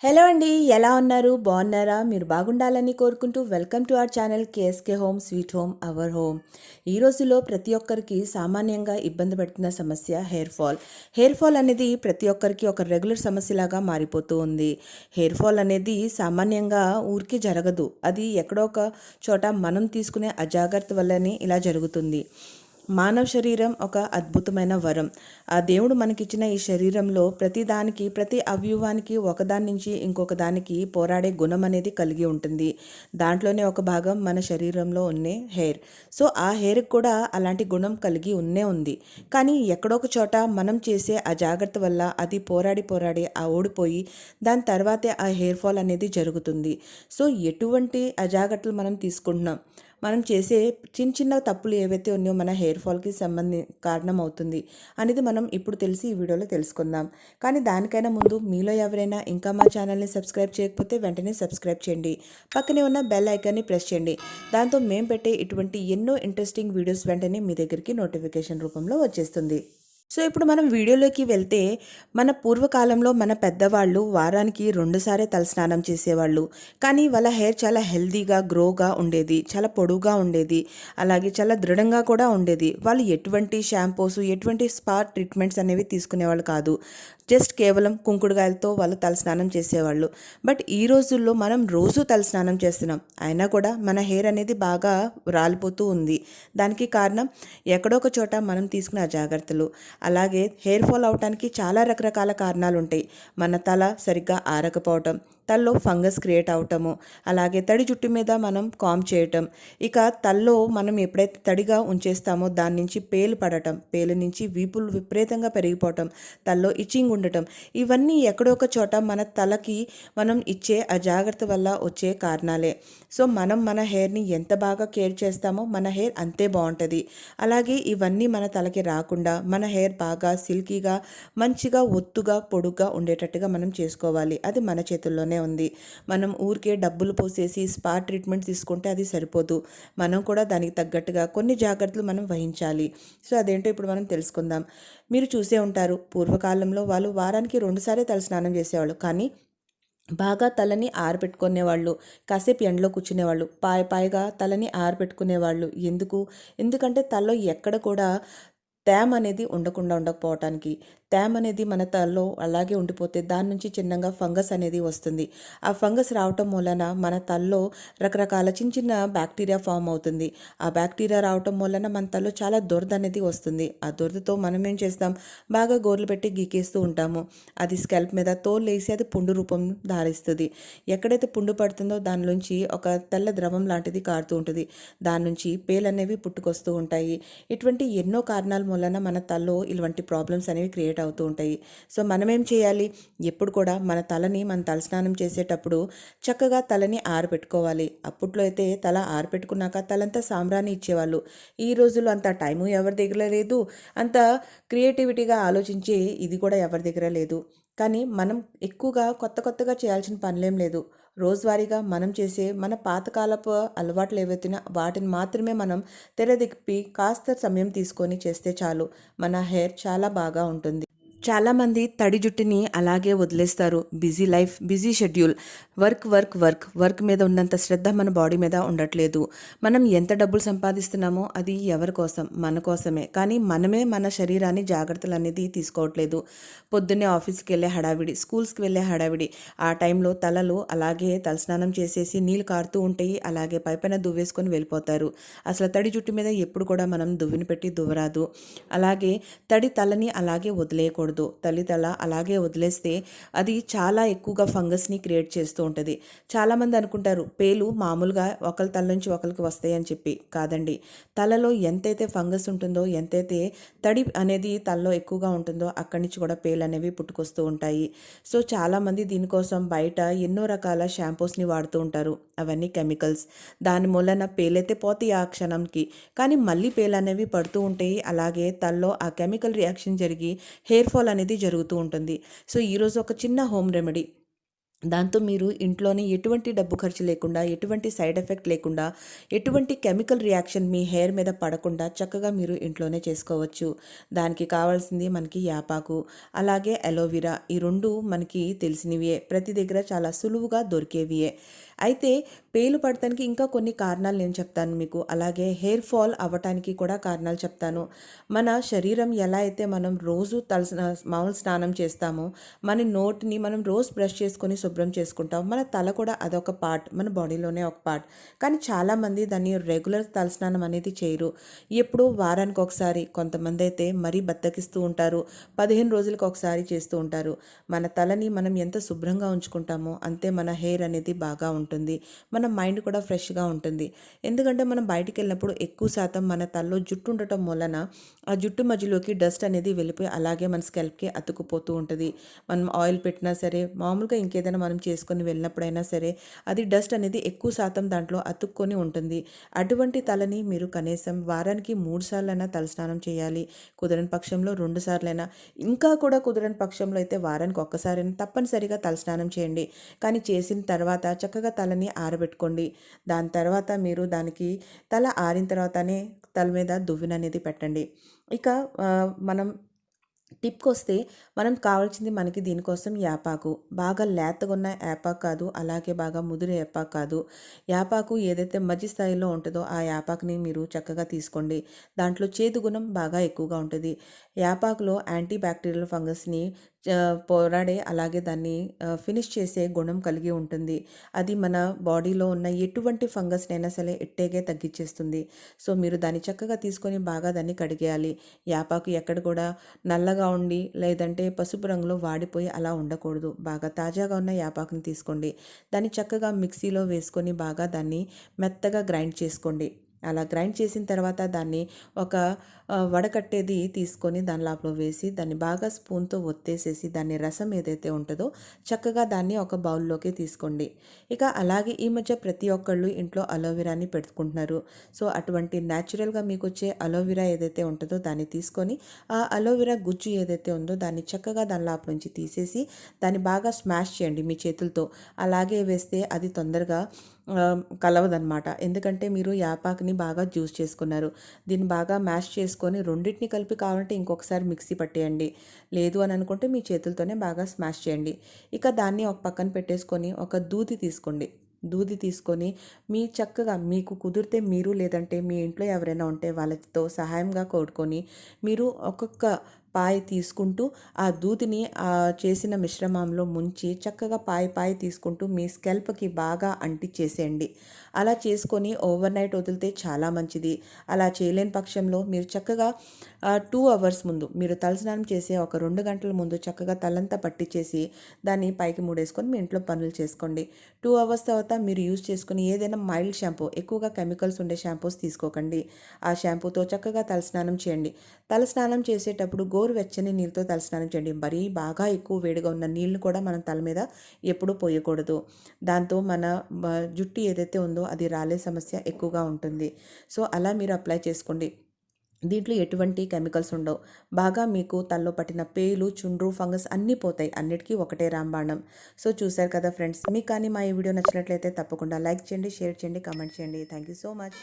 Hello అండి. ఎలా ఉన్నారు? బాగున్నారా? మీరు బాగుండాలని కోరుకుంటూ welcome to our channel KSK home sweet home our home. ఈ రోజుల్లో ప్రతి ఒక్కరికి సామాన్యంగా ఇబ్బంది పడుతున్న సమస్య హెయిర్ ఫాల్. హెయిర్ ఫాల్ అనేది ప్రతి ఒక్కరికి ఒక రెగ్యులర్ సమస్యలాగా మారిపోతూ ఉంది. హెయిర్ ఫాల్ అనేది సామాన్యంగా ఊరికి జరగదు. అది ఎక్కడో ఒక చోట మనం తీసుకునే అజాగ్రత్త వల్లనే ఇలా జరుగుతుంది. మానవ శరీరం ఒక అద్భుతమైన వరం. ఆ దేవుడు మనకిచ్చిన ఈ శరీరంలో ప్రతి దానికి, ప్రతి అవయవానికి ఒకదాని నుంచి ఇంకొక దానికి పోరాడే గుణం అనేది కలిగి ఉంటుంది. దాంట్లోనే ఒక భాగం మన శరీరంలో ఉండే హెయిర్. సో ఆ హెయిర్కి కూడా అలాంటి గుణం కలిగి ఉంది. కానీ ఎక్కడో ఒక చోట మనం చేసే ఆ జాగ్రత్త వల్ల అది పోరాడి పోరాడి ఆ ఓడిపోయి దాని తర్వాతే ఆ హెయిర్ ఫాల్ అనేది జరుగుతుంది. సో ఎటువంటి అజాగ్రత్తలు మనం తీసుకుంటున్నాం, మనం చేసే చిన్న చిన్న తప్పులు ఏవైతే ఉన్నాయో మన హెయిర్ ఫాల్కి కారణం అవుతుంది అనేది మనం ఇప్పుడు తెలిసి ఈ వీడియోలో తెలుసుకుందాం. కానీ దానికైనా ముందు మీలో ఎవరైనా ఇంకా మా ఛానల్ని సబ్స్క్రైబ్ చేయకపోతే వెంటనే సబ్స్క్రైబ్ చేయండి. పక్కనే ఉన్న బెల్ ఐకాన్ని ప్రెస్ చేయండి. దాంతో మేము పెట్టే ఇటువంటి ఎన్నో ఇంట్రెస్టింగ్ వీడియోస్ వెంటనే మీ దగ్గరికి నోటిఫికేషన్ రూపంలో వచ్చేస్తుంది. సో ఇప్పుడు మనం వీడియోలోకి వెళ్తే, మన పూర్వకాలంలో మన పెద్దవాళ్ళు వారానికి 2 సారే తలస్నానం చేసేవాళ్ళు. కానీ వాళ్ళ హెయిర్ చాలా హెల్దీగా గ్రోగా ఉండేది, చాలా పొడువుగా ఉండేది, అలాగే చాలా దృఢంగా కూడా ఉండేది. వాళ్ళు ఎటువంటి షాంపూస్, ఎటువంటి స్పా ట్రీట్మెంట్స్ అనేవి తీసుకునేవాళ్ళు కాదు. జస్ట్ కేవలం కుంకుడుగాయలతో వాళ్ళు తలస్నానం చేసేవాళ్ళు. బట్ ఈ రోజుల్లో మనం రోజు తలస్నానం చేస్తున్నాం, అయినా కూడా మన హెయిర్ అనేది బాగా రాలిపోతూ ఉంది. దానికి కారణం ఎక్కడో ఒక చోట మనం తీసుకునే జాగ్రత్తలు. అలాగే హెయిర్ ఫాల్ అవడానికి చాలా రకరకాల కారణాలు ఉంటాయి. మన తల సరిగ్గా ఆరకపోవటం, తలలో ఫంగస్ క్రియేట్ అవటము, అలాగే తడి జుట్టు మీద మనం కామ్ చేయటం, ఇక తలలో మనం ఎప్పుడైతే తడిగా ఉంచేస్తామో దాని నుంచి పేలు పడటం, పేలు నుంచి వీపులు విపరీతంగా పెరిగిపోవటం, తలలో ఇచ్చింగ్ ఉండటం, ఇవన్నీ ఎక్కడో ఒక చోట మన తలకి మనం ఇచ్చే అజాగ్రత్త వల్ల వచ్చే కారణాలే. సో మనం మన హెయిర్ని ఎంత బాగా కేర్ చేస్తామో మన హెయిర్ అంతే బాగుంటుంది. అలాగే ఇవన్నీ మన తలకి రాకుండా మన హెయిర్ బాగా సిల్కీగా, మంచిగా, ఒత్తుగా, పొడుగ్గా ఉండేటట్టుగా మనం చేసుకోవాలి. అది మన చేతుల్లోనే ఉంది. మనం ఊరికే డబ్బులు పోసేసి స్పా ట్రీట్మెంట్ తీసుకుంటే అది సరిపోదు. మనం కూడా దానికి తగ్గట్టుగా కొన్ని జాగ్రత్తలు మనం వహించాలి. సో అదేంటో ఇప్పుడు మనం తెలుసుకుందాం. మీరు చూసే ఉంటారు, పూర్వకాలంలో వాళ్ళు వారానికి 2 సార్లు తలస్నానం చేసేవాళ్ళు. కానీ బాగా తలని ఆరబెట్టుకునేవాళ్ళు, కాసేపు ఎండలో కూర్చునేవాళ్ళు, పాయిగా తలని ఆరబెట్టుకునేవాళ్ళు. ఎందుకంటే తలలో ఎక్కడ కూడా తేమ అనేది ఉండకపోవటానికి. తేమ అనేది మన తలలో అలాగే ఉండిపోతే దాని నుంచి చిన్నగా ఫంగస్ అనేది వస్తుంది. ఆ ఫంగస్ రావటం వలన మన తలలో రకరకాల చిన్న చిన్న బ్యాక్టీరియా ఫామ్ అవుతుంది. ఆ బ్యాక్టీరియా రావటం వలన మన తలలో చాలా దురద అనేది వస్తుంది. ఆ దురదతో మనం ఏం చేస్తాం, బాగా గోర్లు పెట్టి గీకేస్తూ ఉంటాము. అది స్కాల్ప్ మీద తోలేసి అది పుండు రూపం ధారిస్తుంది. ఎక్కడైతే పుండు పడుతుందో దానిలోంచి ఒక తెల్ల ద్రవం లాంటిది కారుతూ ఉంటుంది. దాని నుంచి పేలు అనేవి పుట్టుకొస్తూ ఉంటాయి. ఇటువంటి ఎన్నో కారణాల వలన మన తలలో ఇలాంటి ప్రాబ్లమ్స్ అనేవి క్రియేట్ అవుతూ ఉంటాయి. సో మనం ఏం చేయాలి, ఎప్పుడు కూడా మన తలని మన తలస్నానం చేసేటప్పుడు చక్కగా తలని ఆరబెట్టుకోవాలి. అప్పట్లో అయితే తల ఆరబెట్టుకున్నాక తలంతా సాంబ్రాణి ఇచ్చేవాళ్ళు. ఈ రోజుల్లో అంత టైము ఎవరి దగ్గర లేదు, అంత క్రియేటివిటీగా ఆలోచించే ఇది కూడా ఎవరి దగ్గర లేదు. కానీ మనం ఎక్కువగా కొత్తగా చేయాల్సిన పనులేం లేదు. రోజువారీగా మనం చేసే మన పాతకాలపు అలవాట్లు ఏవైతున్నా వాటిని మాత్రమే మనం తెరదిప్పి కాస్త సమయం తీసుకొని చేస్తే చాలు, మన హెయిర్ చాలా బాగా ఉంటుంది. చాలామంది తడి జుట్టుని అలాగే వదిలేస్తారు. Busy life, busy schedule, work మీద ఉన్నంత శ్రద్ధ మన బాడీ మీద ఉండట్లేదు. మనం ఎంత డబ్బులు సంపాదిస్తున్నామో అది ఎవరి కోసం, మన కోసమే. కానీ మనమే మన శరీరాన్ని జాగ్రత్తలు అనేది తీసుకోవట్లేదు. పొద్దున్నే ఆఫీస్కి వెళ్ళే హడావిడి, స్కూల్స్కి వెళ్ళే హడావిడి, ఆ టైంలో తలలో అలాగే తలస్నానం చేసేసి నీళ్ళు కారుతూ ఉంటాయి, అలాగే పైపైన దువ్వేసుకొని వెళ్ళిపోతారు. అసలు తడి జుట్టు మీద ఎప్పుడు కూడా మనం దువ్విని పెట్టి దువ్వరాదు. అలాగే తడి తలని అలాగే వదిలేయకూడదు. తల అలాగే వదిలేస్తే అది చాలా ఎక్కువగా ఫంగస్ని క్రియేట్ చేస్తూ ఉంటుంది. చాలామంది అనుకుంటారు పేలు మామూలుగా ఒకరి తల నుంచి ఒకరికి వస్తాయి అని చెప్పి. కాదండి, తలలో ఎంతైతే ఫంగస్ ఉంటుందో, ఎంతైతే తడి అనేది తలలో ఎక్కువగా ఉంటుందో అక్కడి నుంచి కూడా పేలు అనేవి పుట్టుకొస్తూ ఉంటాయి. సో చాలామంది దీనికోసం బయట ఎన్నో రకాల షాంపూస్ని వాడుతూ ఉంటారు. అవన్నీ కెమికల్స్. దాని మూలన పేలైతే పోతాయి ఆ క్షణంకి, కానీ మళ్ళీ పేలు అనేవి పడుతూ ఉంటాయి. అలాగే తలలో ఆ కెమికల్ రియాక్షన్ జరిగి హెయిర్ ఫాల్ అనేది జరుగుతూ ఉంటుంది. సో ఈరోజు ఒక చిన్న హోమ్ రెమెడీ, దాంతో మీరు ఇంట్లోనే ఎటువంటి డబ్బు ఖర్చు లేకుండా, ఎటువంటి సైడ్ ఎఫెక్ట్ లేకుండా, ఎటువంటి కెమికల్ రియాక్షన్ మీ హెయిర్ మీద పడకుండా చక్కగా మీరు ఇంట్లోనే చేసుకోవచ్చు. దానికి కావాల్సింది మనకి యాపాకు, అలాగే అలోవెరా. ఈ 2 మనకి తెలిసినవియే. ప్రతి దగ్గర చాలా సులువుగా దొరికేవియే. అయితే పేలు పడటానికి ఇంకా కొన్ని కారణాలు నేను చెప్తాను మీకు. అలాగే హెయిర్ ఫాల్ అవ్వటానికి కూడా కారణాలు చెప్తాను. మన శరీరం ఎలా అయితే మనం రోజు మామూలు స్నానం చేస్తామో, మన నోటిని మనం రోజు బ్రష్ చేసుకొని శుభ్రం చేసుకుంటాం. మన తల కూడా అదొక పార్ట్, మన బాడీలోనే ఒక పార్ట్. కానీ చాలామంది దాన్ని రెగ్యులర్ తలస్నానం అనేది చేయరు. ఎప్పుడూ వారానికి ఒకసారి, కొంతమంది అయితే మరీ బద్దకిస్తూ ఉంటారు. 15 రోజులకు ఒకసారి చేస్తూ ఉంటారు. మన తలని మనం ఎంత శుభ్రంగా ఉంచుకుంటామో అంతే మన హెయిర్ అనేది బాగా ఉంటుంది. మన మైండ్ కూడా ఫ్రెష్గా ఉంటుంది. ఎందుకంటే మనం బయటికి వెళ్ళినప్పుడు ఎక్కువ శాతం మన తలలో జుట్టు ఉండటం వలన ఆ జుట్టు మధ్యలోకి డస్ట్ అనేది వెళ్ళిపోయి అలాగే మన స్కాల్ప్కి అతుక్కుపోతూ ఉంటుంది. మనం ఆయిల్ పెట్టినా సరే, మామూలుగా ఇంకేదైనా మనం చేసుకొని వెళ్ళినప్పుడైనా సరే, అది డస్ట్ అనేది ఎక్కువ శాతం దాంట్లో అతుక్కొని ఉంటుంది. అటువంటి తలని మీరు కనీసం వారానికి 3 సార్లైనా తలస్నానం చేయాలి. కుదరని పక్షంలో 2 సార్లైనా, ఇంకా కూడా కుదరని పక్షంలో అయితే వారానికి ఒక్కసారైనా తప్పనిసరిగా తలస్నానం చేయండి. కానీ చేసిన తర్వాత చక్కగా తలని ఆరబెట్టుకోండి. దాని తర్వాత మీరు దానికి తల ఆరిన తర్వాతనే తల మీద దువ్వెన అనేది పెట్టండి. ఇక మనం టిప్‌కొస్తే మనం కావాల్సింది మనకి దీనికోసం యాపాకు. బాగా లేతగా ఉన్న యాపాకు కాదు, అలాగే బాగా ముదిరే యాపాకు కాదు. యాపాకు ఏదైతే మధ్య స్థాయిలో ఉంటుందో ఆ యాపాకుని మీరు చక్కగా తీసుకోండి. దాంట్లో చేదు గుణం బాగా ఎక్కువగా ఉంటుంది. యాపాకులో యాంటీ బ్యాక్టీరియల్ ఫంగస్‌ని పోరాడే, అలాగే దాన్ని ఫినిష్ చేసే గుణం కలిగి ఉంటుంది. అది మన బాడీలో ఉన్న ఎటువంటి ఫంగస్‌నైనా సరే ఎట్టేగే తగ్గించేస్తుంది. సో, మీరు దాన్ని చక్కగా తీసుకొని బాగా దాన్ని కడిగేయాలి. యాపాకు ఎక్కడ కూడా నల్లగా ఉండి లేదంటే పసుపు రంగులో వాడిపోయి అలా ఉండకూడదు. బాగా తాజాగా ఉన్న యాపాకుని తీసుకోండి. దాన్ని చక్కగా మిక్సీలో వేసుకొని బాగా దాన్ని మెత్తగా గ్రైండ్ చేసుకోండి. అలా గ్రైండ్ చేసిన తర్వాత దాన్ని ఒక వడకట్టేది తీసుకొని దాని లోపల వేసి దాన్ని బాగా స్పూన్తో ఒత్తేసేసి దాన్ని రసం ఏదైతే ఉంటుందో చక్కగా దాన్ని ఒక బౌల్లోకి తీసుకోండి. ఇక అలాగే ఈ మధ్య ప్రతి ఒక్కళ్ళు ఇంట్లో అలోవెరాని పెట్టుకుంటున్నారు. సో, అటువంటి న్యాచురల్గా మీకు వచ్చే అలోవెరా ఏదైతే ఉంటుందో దాన్ని తీసుకొని ఆ అలోవెరా గుజ్జు ఏదైతే ఉందో దాన్ని చక్కగా దాని లోపల నుంచి తీసేసి దాన్ని బాగా స్మాష్ చేయండి మీ చేతులతో. అలాగే వేస్తే అది తొందరగా కలవదనమాట. ఎందుకంటే మీరు యాపాకుని బాగా జ్యూస్ చేసుకున్నారు. దీన్ని బాగా మ్యాష్ చేసుకొని రెండింటిని కలిపి కావాలంటే ఇంకొకసారి మిక్సీ పట్టేయండి. లేదు అని అనుకుంటే మీ చేతులతోనే బాగా స్మాష్ చేయండి. ఇక దాన్ని ఒక పక్కన పెట్టేసుకొని ఒక దూది తీసుకోండి. దూది తీసుకొని మీ చక్కగా మీకు కుదిరితే మీరు, లేదంటే మీ ఇంట్లో ఎవరైనా ఉంటే వాళ్ళతో సహాయంగా కోడుకొని మీరు ఒక్కొక్క పాయ తీసుకుంటూ ఆ దూదిని చేసిన మిశ్రమంలో ముంచి చక్కగా పాయ తీసుకుంటూ మీ స్కెల్ప్కి బాగా అంటించేసేయండి. అలా చేసుకొని ఓవర్ నైట్ వదిలితే చాలా మంచిది. అలా చేయలేని పక్షంలో మీరు చక్కగా 2 అవర్స్ ముందు, మీరు తలస్నానం చేసే ఒక 2 గంటల ముందు చక్కగా తలంతా పట్టించేసి దాన్ని పైకి మూడేసుకొని మీ ఇంట్లో పనులు చేసుకోండి. 2 అవర్స్ తర్వాత మీరు యూజ్ చేసుకుని ఏదైనా మైల్డ్ షాంపూ, ఎక్కువగా కెమికల్స్ ఉండే షాంపూస్ తీసుకోకండి. ఆ షాంపూతో చక్కగా తలస్నానం చేయండి. తలస్నానం చేసేటప్పుడు గోరువెచ్చని నీళ్ళతో తలస్నానం చేయండి. మరీ బాగా ఎక్కువ వేడిగా ఉన్న నీళ్ళు కూడా మనం తల మీద ఎప్పుడూ పోయకూడదు. దాంతో మన జుట్టు ఏదైతే ఉందో అది రాలే సమస్య ఎక్కువగా ఉంటుంది. సో, అలా మీరు అప్లై చేసుకోండి. దీంట్లో ఎటువంటి కెమికల్స్ ఉండవు. బాగా మీకు తలలో పట్టిన పేలు, చుండ్రు, ఫంగస్ అన్నీ పోతాయి. అన్నిటికీ ఒకటే రాంబాణం. సో, చూశారు కదా ఫ్రెండ్స్. మీకు కానీ మా ఈ వీడియో నచ్చినట్లయితే తప్పకుండా లైక్ చేయండి, షేర్ చేయండి, కామెంట్ చేయండి. Thank you so much.